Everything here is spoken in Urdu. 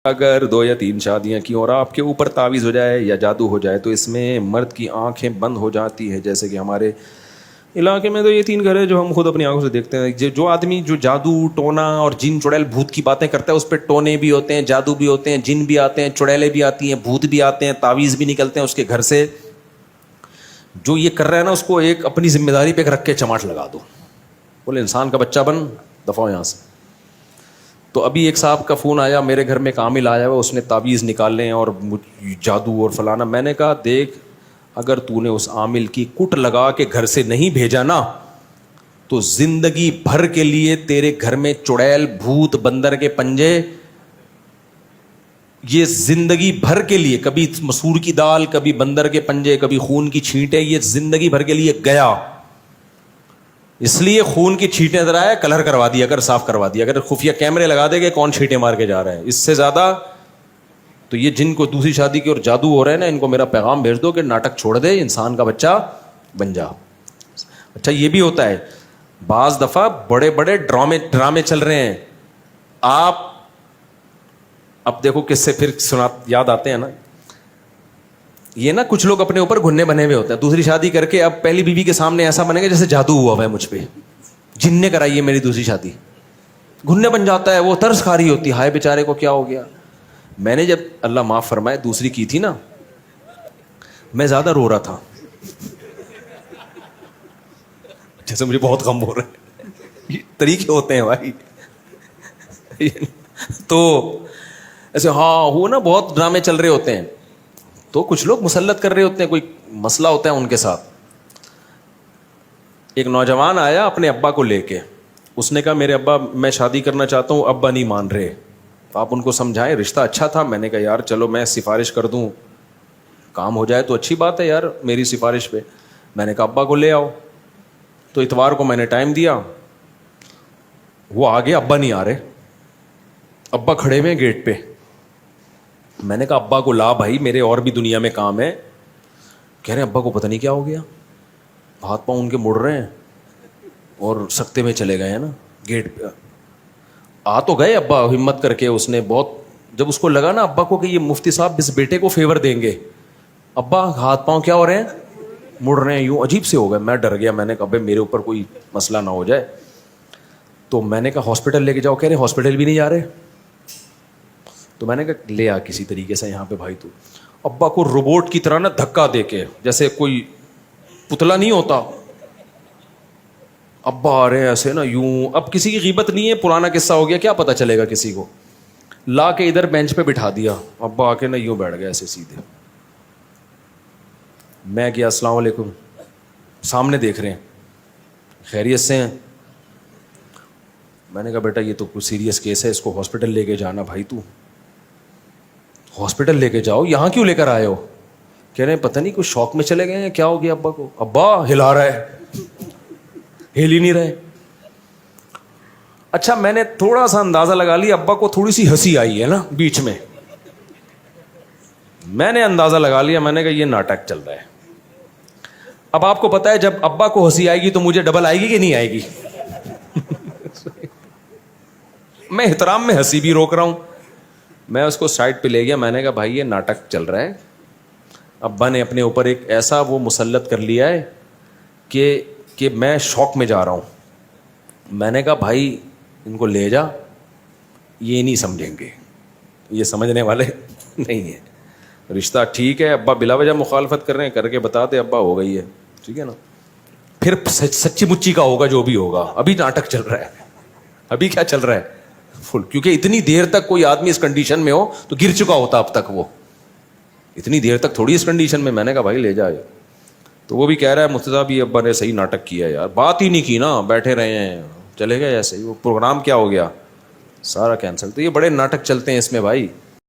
اگر 2 یا 3 شادیاں کی اور آپ کے اوپر تعویذ ہو جائے یا جادو ہو جائے تو اس میں مرد کی آنکھیں بند ہو جاتی ہیں. جیسے کہ ہمارے علاقے میں تو یہ 3 گھر ہے جو ہم خود اپنی آنکھوں سے دیکھتے ہیں. جو آدمی جو جادو ٹونا اور جن چڑیل بھوت کی باتیں کرتا ہے اس پہ ٹونے بھی ہوتے ہیں, جادو بھی ہوتے ہیں, جن بھی آتے ہیں, چڑیلیں بھی آتی ہیں, بھوت بھی آتے ہیں, تعویذ بھی نکلتے ہیں اس کے گھر سے. جو یہ کر رہا ہے نا اس کو ایک اپنی ذمہ داری پہ رکھ کے چماٹ لگا دو, بولے انسان کا بچہ بن, دفعہ ہو یہاں سے. تو ابھی ایک صاحب کا فون آیا, میرے گھر میں ایک عامل آیا ہوا, اس نے تعویذ نکالنے اور جادو اور فلانا. میں نے کہا دیکھ, اگر تو نے اس عامل کی کٹ لگا کے گھر سے نہیں بھیجا نا تو زندگی بھر کے لیے تیرے گھر میں چڑیل, بھوت, بندر کے پنجے, یہ زندگی بھر کے لیے, کبھی مسور کی دال, کبھی بندر کے پنجے, کبھی خون کی چھینٹیں, یہ زندگی بھر کے لیے گیا. اس لیے خون کی چھینٹیں ادھر آیا, کلر کروا دیا کر, صاف کروا دیا اگر خفیہ کیمرے لگا دے گے کون چھینٹیں مار کے جا رہا ہے. اس سے زیادہ تو یہ جن کو دوسری شادی کی اور جادو ہو رہے ہیں نا, ان کو میرا پیغام بھیج دو کہ ناٹک چھوڑ دے, انسان کا بچہ بن جا. اچھا یہ بھی ہوتا ہے بعض دفعہ بڑے بڑے ڈرامے چل رہے ہیں. آپ اب دیکھو کس سے پھر سنا یاد آتے ہیں نا, یہ نا کچھ لوگ اپنے اوپر گھننے بنے ہوئے ہوتے ہیں. دوسری شادی کر کے اب پہلی بیوی کے سامنے ایسا بنے گا جیسے جادو ہوا ہے مجھ پہ, جن نے کرائی ہے میری دوسری شادی. گھننے بن جاتا ہے, وہ ترس کھا رہی ہوتی ہے, ہائے بیچارے کو کیا ہو گیا. میں نے جب اللہ معاف فرمائے دوسری کی تھی نا, میں زیادہ رو رہا تھا, جیسے مجھے بہت غم ہو رہا ہے. یہ طریقے ہوتے ہیں بھائی. تو ایسے ہاں وہ نا بہت ڈرامے چل رہے ہوتے ہیں, تو کچھ لوگ مسلط کر رہے ہوتے ہیں, کوئی مسئلہ ہوتا ہے ان کے ساتھ. ایک نوجوان آیا اپنے ابا کو لے کے, اس نے کہا میرے ابا میں شادی کرنا چاہتا ہوں, ابا نہیں مان رہے, آپ ان کو سمجھائیں. رشتہ اچھا تھا. میں نے کہا یار چلو میں سفارش کر دوں, کام ہو جائے تو اچھی بات ہے یار میری سفارش پہ. میں نے کہا ابا کو لے آؤ. تو اتوار کو میں نے ٹائم دیا, وہ آگے, ابا نہیں آ رہے, ابا کھڑے ہوئے گیٹ پہ. میں نے کہا ابا کو لا بھائی, میرے اور بھی دنیا میں کام ہے. کہہ رہے ہیں ابا کو پتہ نہیں کیا ہو گیا, ہاتھ پاؤں ان کے مڑ رہے ہیں اور سکتے میں چلے گئے ہیں نا گیٹ پہ. آ تو گئے ابا ہمت کر کے, اس نے بہت, جب اس کو لگا نا ابا کو کہ یہ مفتی صاحب اس بیٹے کو فیور دیں گے, ابا ہاتھ پاؤں کیا ہو رہے ہیں, مڑ رہے ہیں یوں, عجیب سے ہو گئے. میں ڈر گیا, میں نے کہا بھائی میرے اوپر کوئی مسئلہ نہ ہو جائے. تو میں نے کہا ہاسپٹل لے کے جاؤ. کہہ رہے ہاسپٹل بھی نہیں جا رہے. تو میں نے کہا لے آ کسی طریقے سے یہاں پہ بھائی. تو ابا کو روبوٹ کی طرح نا دھکا دے کے, جیسے کوئی پتلا نہیں ہوتا, ابا آ رہے ہیں ایسے نا یوں. اب کسی کی غیبت نہیں ہے, پرانا قصہ ہو گیا, کیا پتا چلے گا کسی کو. لا کے ادھر بینچ پہ بٹھا دیا, ابا آ کے نا یوں بیٹھ گیا ایسے سیدھے. میں گیا السلام علیکم, سامنے دیکھ رہے ہیں, خیریت سے ہیں. میں نے کہا بیٹا یہ تو کچھ سیریس کیس ہے, اس کو ہاسپٹل لے کے جانا. بھائی تو ہاسپٹل لے کے جاؤ, یہاں کیوں لے کر آئے ہو؟ کہہ رہے ہیں پتہ نہیں کچھ شوق میں چلے گئے ہیں, کیا ہو گیا ابا کو. ابا ہلا رہا ہے, ہل ہی نہیں رہے. اچھا میں نے تھوڑا سا اندازہ لگا لیا, ابا کو تھوڑی سی ہنسی آئی ہے نا بیچ میں. میں نے اندازہ لگا لیا, میں نے کہا یہ ناٹک چل رہا ہے. اب آپ کو پتا ہے جب ابا کو ہنسی آئے گی تو مجھے ڈبل آئے گی کہ نہیں آئے گی. میں احترام میں ہنسی بھی روک رہا ہوں. میں اس کو سائڈ پہ لے گیا, میں نے کہا بھائی یہ ناٹک چل رہا ہے. ابا نے اپنے اوپر ایک ایسا وہ مسلط کر لیا ہے کہ میں شوق میں جا رہا ہوں. میں نے کہا بھائی ان کو لے جا, یہ نہیں سمجھیں گے, یہ سمجھنے والے نہیں ہیں. رشتہ ٹھیک ہے, ابا بلا وجہ مخالفت کر رہے ہیں, کر کے بتا دے ابا ہو گئی ہے, ٹھیک ہے نا. پھر سچی مچی کا ہوگا جو بھی ہوگا. ابھی ناٹک چل رہا ہے, ابھی کیا چل رہا ہے فل, کیونکہ اتنی دیر تک کوئی آدمی اس کنڈیشن میں ہو تو گر چکا ہوتا اب تک. وہ اتنی دیر تک تھوڑی اس کنڈیشن میں. میں نے کہا بھائی لے جائے. تو وہ بھی کہہ رہا ہے مفتی صاحب یہ ابا نے صحیح ناٹک کیا یار, بات ہی نہیں کی نا, بیٹھے رہے ہیں, چلے گئے ایسے ہی. وہ پروگرام کیا ہو گیا, سارا کینسل. تو یہ بڑے ناٹک چلتے ہیں اس میں بھائی.